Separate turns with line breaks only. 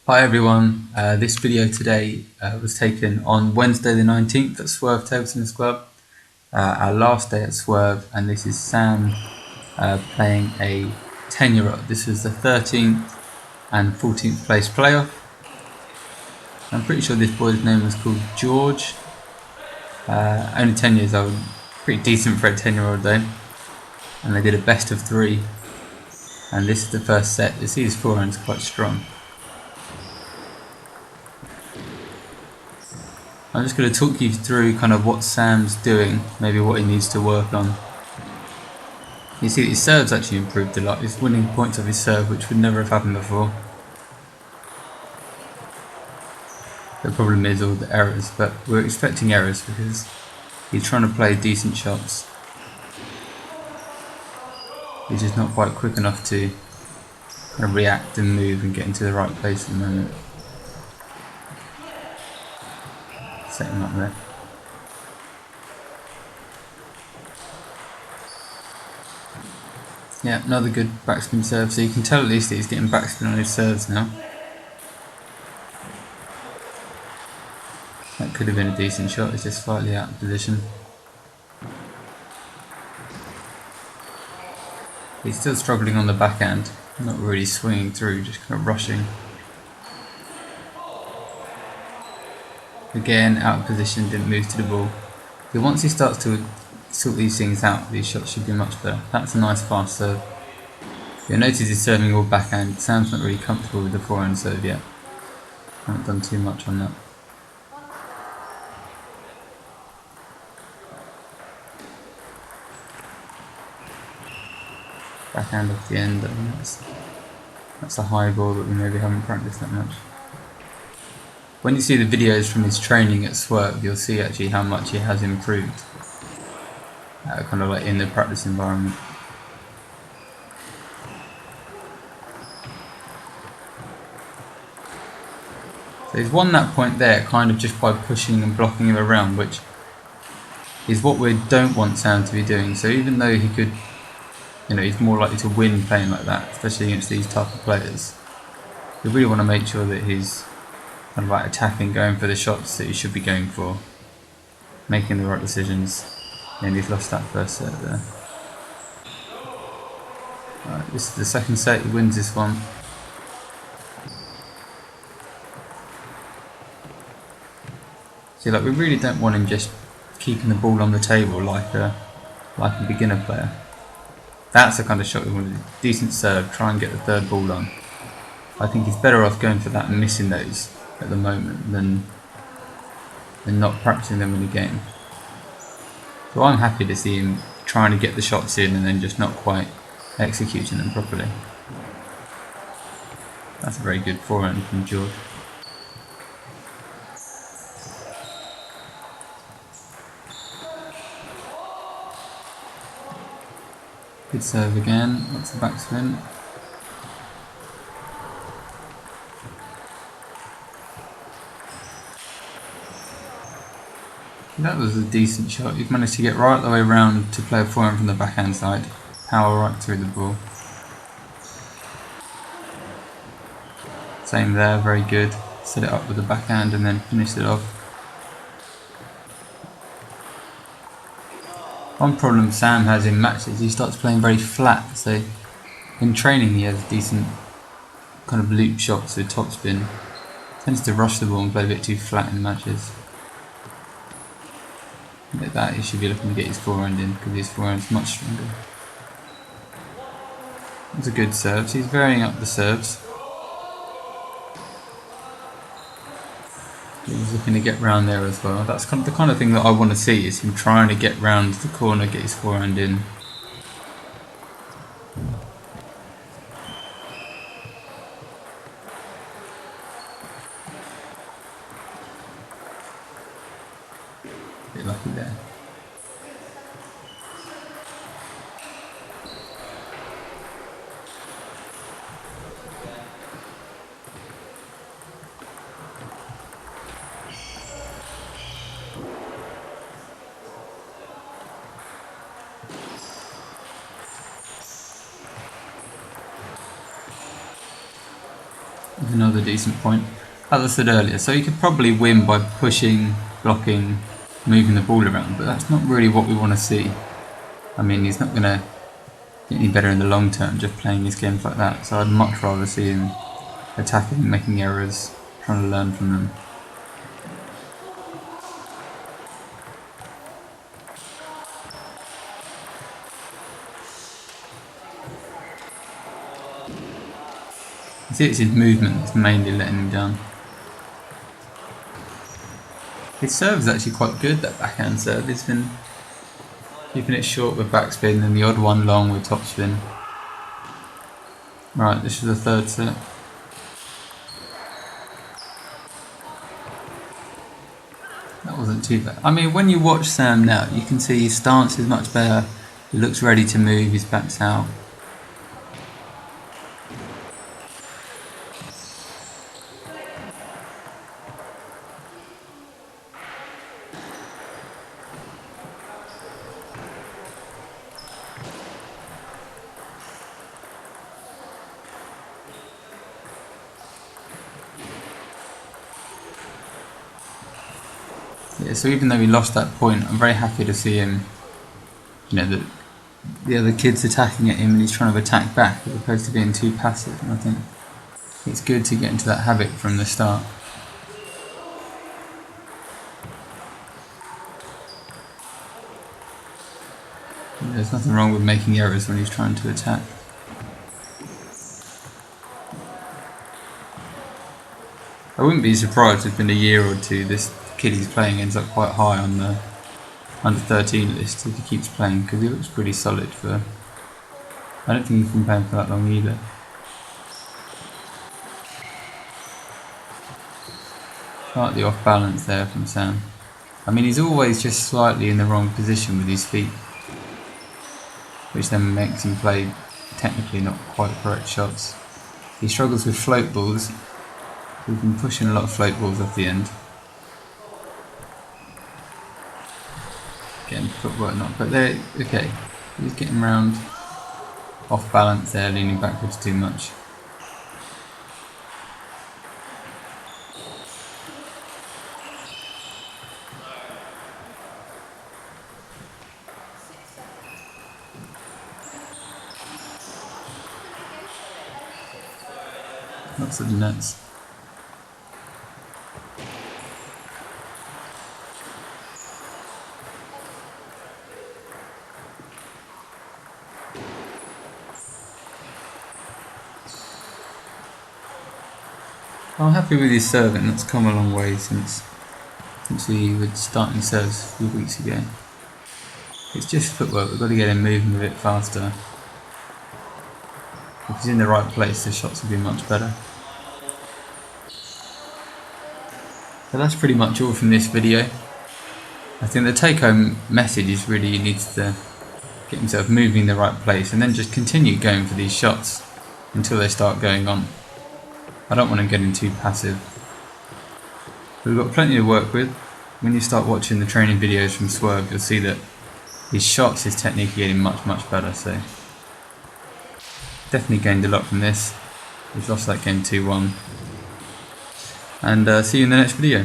Hi everyone, this video today was taken on Wednesday the 19th at Swerve Table Tennis Club, our last day at Swerve, and this is Sam playing a 10-year-old. This is the 13th and 14th place playoff. I'm pretty sure this boy's name was called George, only 10 years old, pretty decent for a 10-year-old though, and they did a best of 3, and this is the first set. You see his forehand's quite strong. I'm just going to talk you through kind of what Sam's doing, maybe what he needs to work on. You see his serve's actually improved a lot. He's winning points off his serve, which would never have happened before. The problem is all the errors, but we're expecting errors because he's trying to play decent shots. He's just not quite quick enough to kind of react and move and get into the right place at the moment. Set him up there. Yeah, another good backspin serve, so you can tell at least that he's getting backspin on his serves now. That could have been a decent shot, it's just slightly out of position. He's still struggling on the backhand, not really swinging through, just kind of rushing. Again, out of position, didn't move to the ball. But once he starts to sort these things out, these shots should be much better. That's a nice fast serve. You'll notice he's serving all backhand. Sam's not really comfortable with the forehand serve yet. Haven't done too much on that. Backhand off the end, I mean, that's a high ball that we maybe haven't practiced that much. When you see the videos from his training at Swerve, you'll see actually how much he has improved. Kind of like in the practice environment. So he's won that point there kind of just by pushing and blocking him around, which is what we don't want Sam to be doing. So even though he could, he's more likely to win playing like that, especially against these type of players. We really want to make sure that he's kind of like attacking, going for the shots that he should be going for, making the right decisions. And he's lost that first set there. Alright, this is the second set, he wins this one. See, like we really don't want him just keeping the ball on the table like a beginner player. That's the kind of shot we want. A decent serve, try and get the third ball on. I think he's better off going for that and missing those at the moment than not practicing them in the game. So I'm happy to see him trying to get the shots in and then just not quite executing them properly. That's a very good forehand from George. Good serve again, lots of backspin. That was a decent shot. You've managed to get right the way around to play a forehand from the backhand side. Power right through the ball. Same there, very good. Set it up with the backhand and then finish it off. One problem Sam has in matches, he starts playing very flat. So in training he has decent kind of loop shots with topspin. Tends to rush the ball and play a bit too flat in matches. Like that, he should be looking to get his forehand in because his forehand's much stronger. That's a good serve. So he's varying up the serves. He's looking to get round there as well. That's kind of the kind of thing that I want to see, is him trying to get round the corner, get his forehand in. A bit lucky there. is another decent point. As I said earlier, so you could probably win by pushing, blocking, moving the ball around, but that's not really what we want to see. I mean, he's not going to get any better in the long term just playing his games like that, so I'd much rather see him attacking, making errors, trying to learn from them. You see, it's his movement that's mainly letting him down. His serve is actually quite good, that backhand serve. He's been keeping it short with backspin and the odd one long with topspin. Right, this is the third set. That wasn't too bad. I mean, when you watch Sam now, you can see his stance is much better. He looks ready to move, his back's out. Yeah, so even though he lost that point, I'm very happy to see him, the other kid's attacking at him and he's trying to attack back as opposed to being too passive. And I think it's good to get into that habit from the start. There's nothing wrong with making errors when he's trying to attack. I wouldn't be surprised if in a year or two this kid he's playing ends up quite high on the under 13 list if he keeps playing, because he looks pretty solid for... I don't think he's been playing for that long either. Quite the off balance there from Sam. I mean, he's always just slightly in the wrong position with his feet, which then makes him play technically not quite correct shots. He struggles with float balls. We've been pushing a lot of float balls off the end. Getting footwork not, but there, okay. He's getting round off balance there, leaning backwards too much. Lots of nets. I'm happy with his serving. That's come a long way since we were starting serves a few weeks ago. It's just footwork. We've got to get him moving a bit faster. If he's in the right place, the shots will be much better. So that's pretty much all from this video. I think the take-home message is really he needs to get himself moving in the right place and then just continue going for these shots until they start going on. I don't want to get him too passive. We've got plenty to work with. When you start watching the training videos from Swerve, you'll see that his shots, his technique are getting much better. So definitely gained a lot from this. We've lost that game 2-1. And see you in the next video.